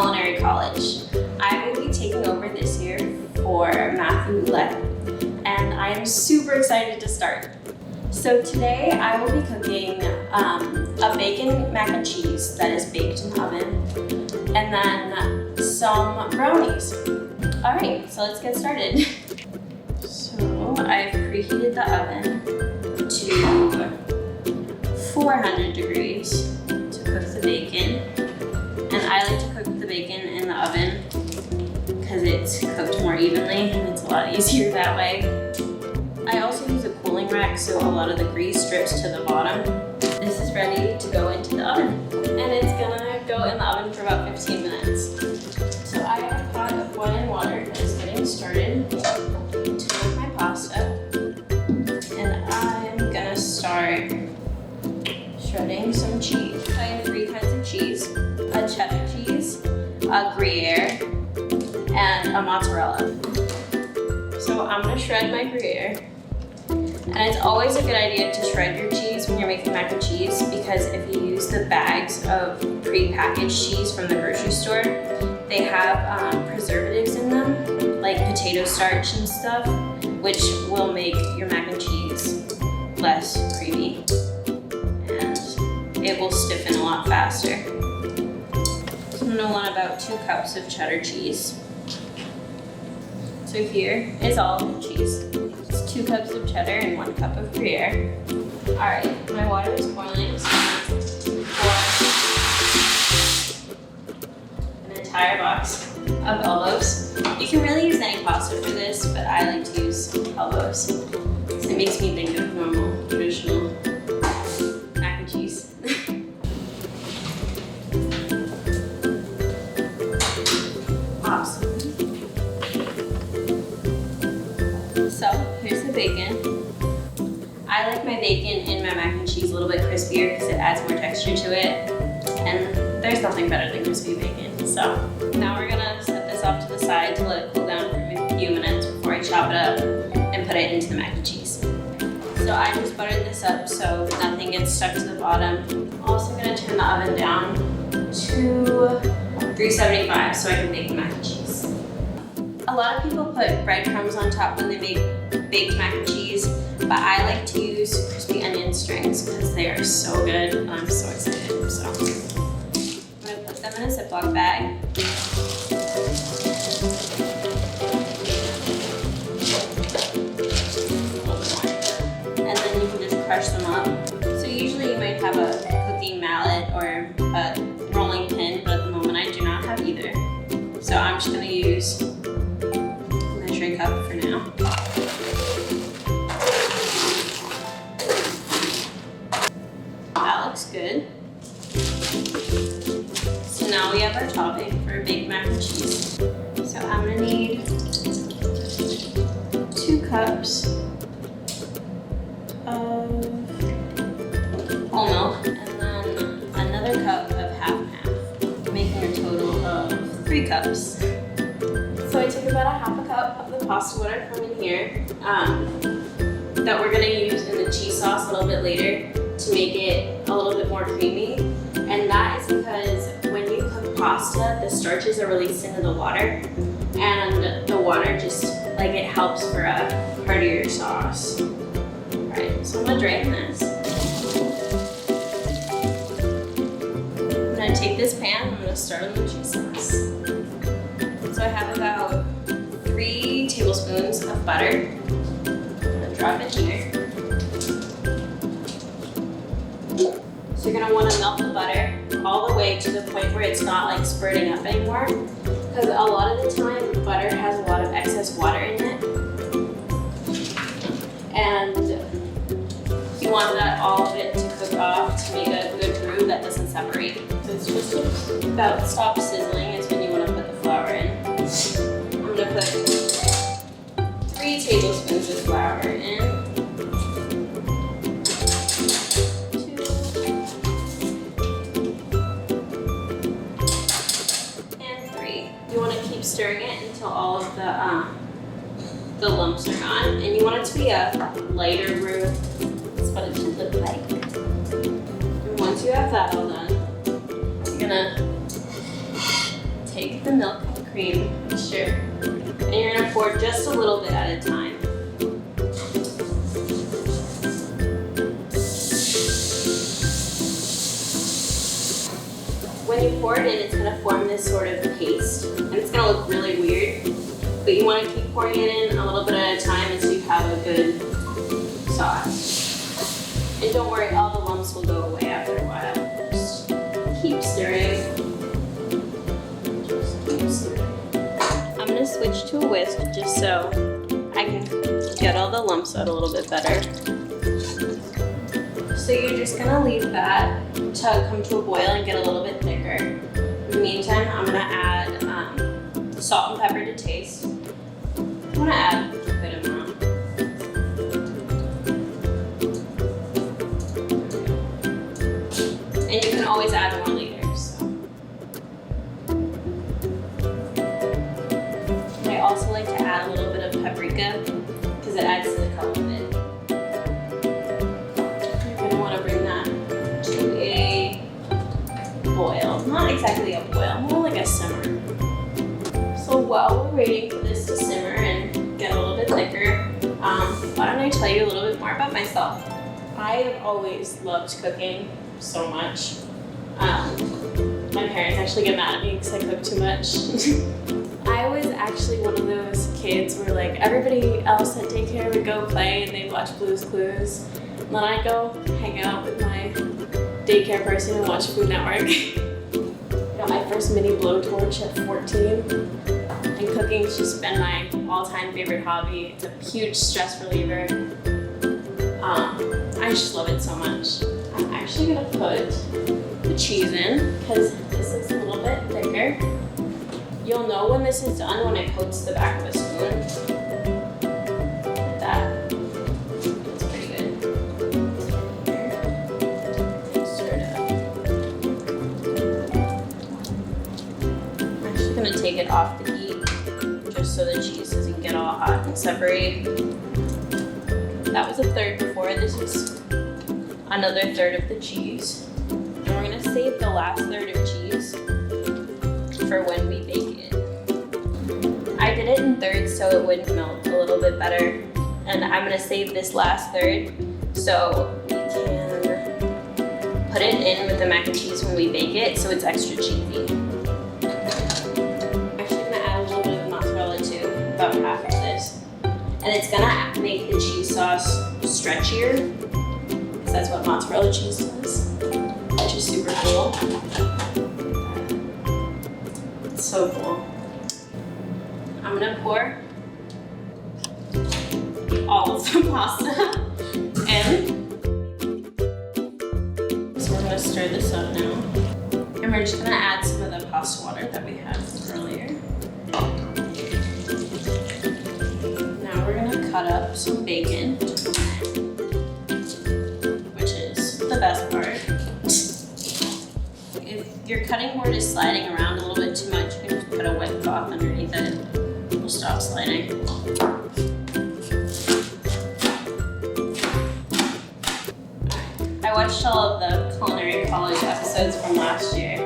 Culinary College. I will be taking over this year for Matthew Lett, and I am super excited to start. So today I will be cooking a bacon mac and cheese that is baked in the oven, and then some brownies. All right, so let's get started. So I've preheated the oven to 400 degrees to cook the bacon. And I like to cook the bacon in the oven because it's cooked more evenly and it's a lot easier that way. I also use a cooling rack so a lot of the grease drips to the bottom. This is ready to go into the oven, and it's gonna go in the oven for about 15 minutes. So I have a pot of boiling water that is getting started to cook my pasta, and I'm gonna start shredding some cheese. I have 3 kinds of cheese: a cheddar cheese, a Gruyere, and a mozzarella. So I'm gonna shred my Gruyere. And it's always a good idea to shred your cheese when you're making mac and cheese, because if you use the bags of pre-packaged cheese from the grocery store, they have preservatives in them, like potato starch and stuff, which will make your mac and cheese less creamy. And it will stiffen a lot faster. So I'm gonna want about 2 cups of cheddar cheese. So here is all the cheese. It's 2 cups of cheddar and 1 cup of Gruyere. All right, my water is boiling, so I'm gonna pour an entire box of elbows. You can really use any pasta for this, but I like to use elbows because it makes me think of normal, traditional mac and cheese. Awesome. So here's the bacon. I like my bacon in my mac and cheese a little bit crispier because it adds more texture to it. And there's nothing better than crispy bacon. So now we're gonna set this off to the side to let it cool down for a few minutes before I chop it up and put it into the mac and cheese. So I just buttered this up so nothing gets stuck to the bottom. I'm also gonna turn the oven down to 375 so I can bake the mac and cheese. A lot of people put breadcrumbs on top when they make baked mac and cheese, but I like to use crispy onion strings because they are so good, and I'm so excited. So I'm gonna put them in a Ziploc bag. And then you can just crush them up. So usually you might have a cooking mallet or a rolling pin, but at the moment I do not have either. So I'm just gonna use measuring cup for now. That looks good. So now we have our topping for baked mac and cheese. So I'm gonna need 2 cups of whole milk and then another cup of half and half, making a total of 3 cups. So I took about a half a cup of the pasta water from in here that we're gonna use in the cheese sauce a little bit later to make it a little bit more creamy. And that is because when you cook pasta, the starches are released into the water, and the water just, like, it helps for a heartier sauce. All right, so I'm gonna drain this. I'm gonna take this pan, I'm gonna start on the cheese sauce. So I have about 3 tablespoons of butter. I'm gonna drop it here. So you're gonna wanna melt the butter all the way to the point where it's not like spurting up anymore, because a lot of the time butter has a lot of excess water in it. And you want that all of it to cook off to make a good roux that doesn't separate. So it's just about stop sizzling is when you wanna put the flour in. I'm gonna put 3 tablespoons of flour in. 2. And 3. You wanna keep stirring it until all of the lumps are gone. And you want it to be a lighter roux. That's what it should look like. And once you have that all done, you're gonna take the milk and cream mixture and you're gonna pour just a little bit at a time. When you pour it in, it's gonna form this sort of paste, and it's gonna look really weird, but you wanna keep pouring it in a little bit at a time until you have a good sauce. And don't worry, all the lumps will go away after a while. Just keep stirring. I'm gonna switch to a whisk just so I can get all the lumps out a little bit better. So you're just gonna leave that to come to a boil and get a little bit thicker. In the meantime, I'm gonna add salt and pepper to taste. I'm gonna add a good amount. And you can always add more later. So. I also like to add a little bit of paprika because it adds to the color of it. Boil. Not exactly a boil, more like a simmer. So while we're waiting for this to simmer and get a little bit thicker, why don't I tell you a little bit more about myself? I have always loved cooking so much. My parents actually get mad at me because I cook too much. I was actually one of those kids where like everybody else at daycare would go play and they'd watch Blue's Clues. And then I'd go hang out with my daycare person and watch Food Network. Got my first mini blowtorch at 14. And cooking's just been my all-time favorite hobby. It's a huge stress reliever. I just love it so much. I'm actually gonna put the cheese in because this is a little bit thicker. You'll know when this is done when it coats the back of a spoon. Like that. It's pretty good. Stir it up. I'm actually gonna take it off the heat just so the cheese doesn't get all hot and separate. That was a third before. This is another third of the cheese. And we're gonna save the last third of cheese for when we bake it. I did it in thirds so it would melt a little bit better. And I'm gonna save this last third so we can put it in with the mac and cheese when we bake it so it's extra cheesy. I'm actually gonna add a little bit of mozzarella too, about half of this. And it's gonna make the cheese sauce stretchier, because that's what mozzarella cheese does, which is super cool. It's so cool. I'm gonna pour all of the pasta in. So we're gonna stir this up now. And we're just gonna add some of the pasta water that we had earlier. Cut up some bacon, which is the best part. If your cutting board is sliding around a little bit too much, you can just put a wet cloth underneath it and it will stop sliding. I watched all of the Culinary College episodes from last year.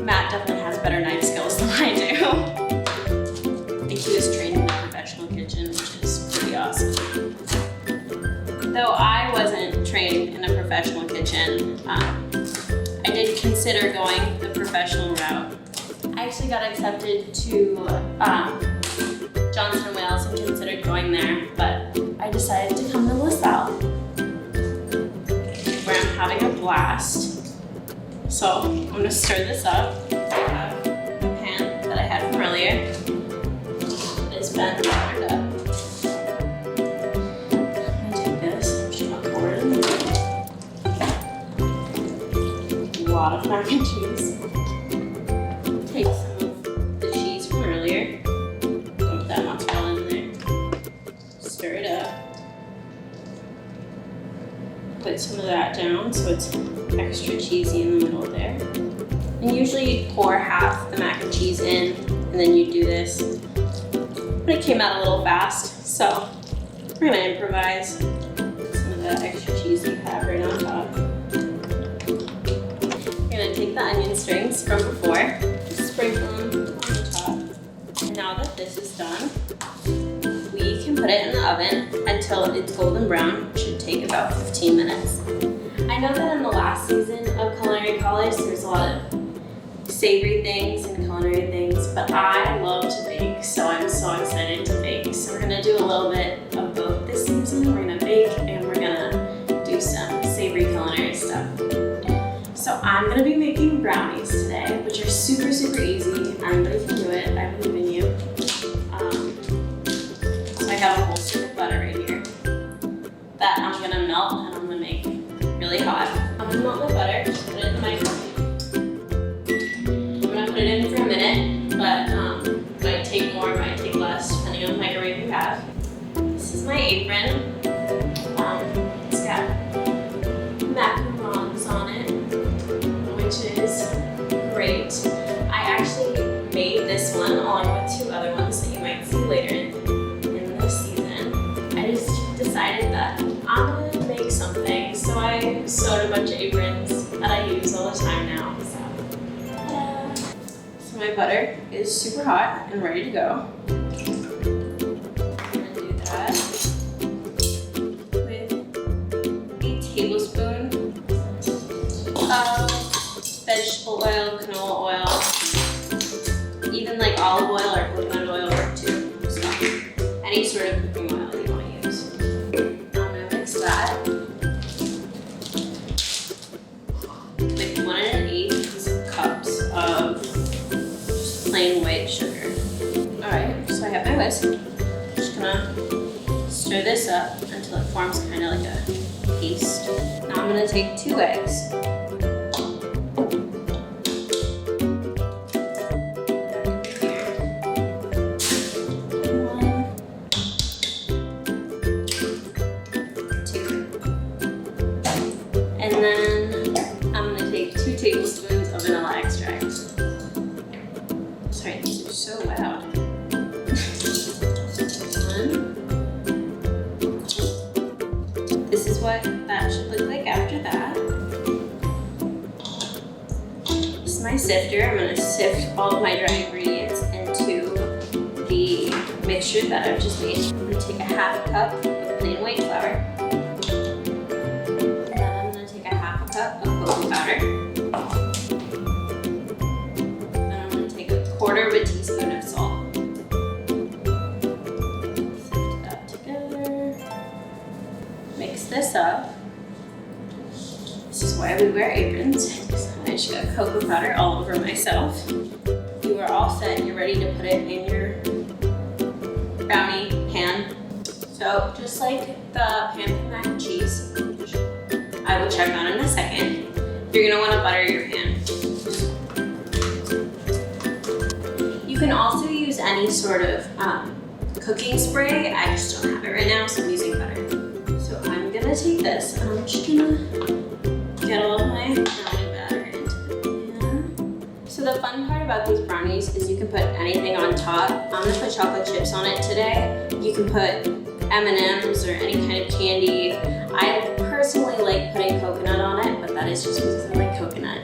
Matt definitely has better knife skills than I do. He was trained in the professional kitchen, which is pretty awesome. Though I wasn't trained in a professional kitchen, I did consider going the professional route. I actually got accepted to Johnson & Wales and considered going there, but I decided to come to LaSalle, where I'm having a blast. So I'm gonna stir this up. I have a pan that I had from earlier. Been buttered up. I'm gonna take this, I'm just gonna pour it in. A lot of mac and cheese. Take some of the cheese from earlier. Dump that mozzarella in there. Stir it up. Put some of that down so it's extra cheesy in the middle there. And usually you pour half the mac and cheese in, and then you do this. But it came out a little fast, so we're gonna improvise some of that extra cheese we have right on top. We're gonna take the onion strings from before, sprinkle them on the top. And now that this is done, we can put it in the oven until it's golden brown, which should take about 15 minutes. I know that in the last season of Culinary College, there's a lot of savory things and culinary things, but I love to bake, so I'm so excited to bake. So we're gonna do a little bit of both this season. We're gonna bake and we're gonna do some savory culinary stuff. So I'm gonna be making brownies today, which are super, super easy. Anybody can do it, I believe in you. So I have a whole stick of butter right here that I'm gonna melt and I'm gonna make really hot. I'm gonna melt my butter, just put it in the microwave. Put it in for a minute, but might take more, might take less, depending on the microwave you have. This is my apron. It's got macarons on it, which is great. I actually made this one along with 2 other ones that you might see later in this season. I just decided that I'm gonna make something, so I sewed a bunch of aprons that I use all the time now. My butter is super hot and ready to go. I'm gonna do that with a tablespoon of vegetable oil, canola oil, even like olive oil or coconut oil work too. So any sort of cooking oil you want to use. I'm gonna mix that with 1 1/8 cups of plain white sugar. Alright, so I have my whisk. I'm just gonna stir this up until it forms kind of like a paste. Now I'm gonna take 2 eggs. One, 2. And then I'm gonna take 2 tablespoons of vanilla extract. Sorry, these are so loud. 1. This is what that should look like after that. This is my sifter. I'm going to sift all of my dry ingredients into the mixture that I've just made. I'm going to take a 1/2 cup of plain white flour. And then I'm going to take a 1/2 cup of cocoa powder. 1/4 of a teaspoon of salt. Sift that together. Mix this up. This is why we wear aprons. I just got cocoa powder all over myself. You are all set. You're ready to put it in your brownie pan. So just like the pan for mac and cheese, I will check on in a second. You're gonna want to butter your pan. You can also use any sort of cooking spray. I just don't have it right now, so I'm using butter. So I'm gonna take this and I'm just gonna get all of my brownie batter into the pan. So the fun part about these brownies is you can put anything on top. I'm gonna put chocolate chips on it today. You can put M&Ms or any kind of candy. I personally like putting coconut on it, but that is just because I like coconut.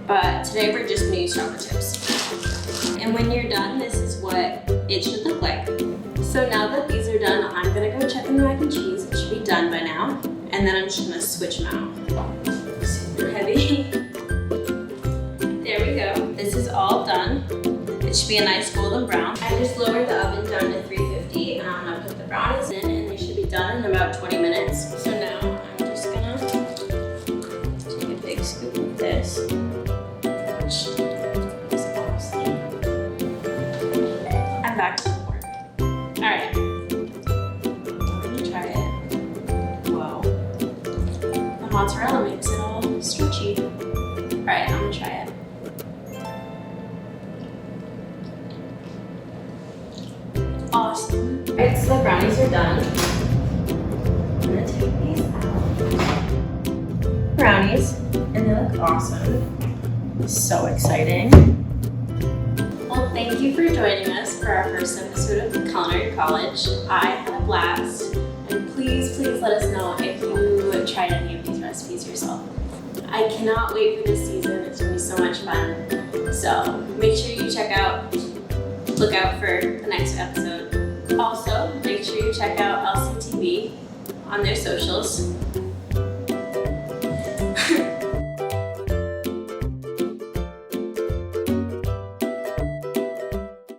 But today we're just gonna use chocolate chips. And when you're done, this is what it should look like. So now that these are done, I'm gonna go check on the mac and cheese. It should be done by now. And then I'm just gonna switch them out. Super heavy. There we go. This is all done. It should be a nice golden brown. I just lowered the oven down to 350 and I'm gonna put the brownies in and they should be done in about 20 minutes. So now I'm just gonna take a big scoop of this. Back to the work. Alright. I'm gonna try it. Whoa. The mozzarella makes it all stretchy. Alright, I'm gonna try it. Awesome. Alright, so the brownies are done. I'm gonna take these out. Brownies, and they look awesome. So exciting. Well, thank you for joining us for our first episode of Culinary College. I had a blast, and please let us know if you tried any of these recipes yourself. I cannot wait for this season. It's going to be so much fun. So make sure you look out for the next episode. Also, make sure you check out LCTV on their socials.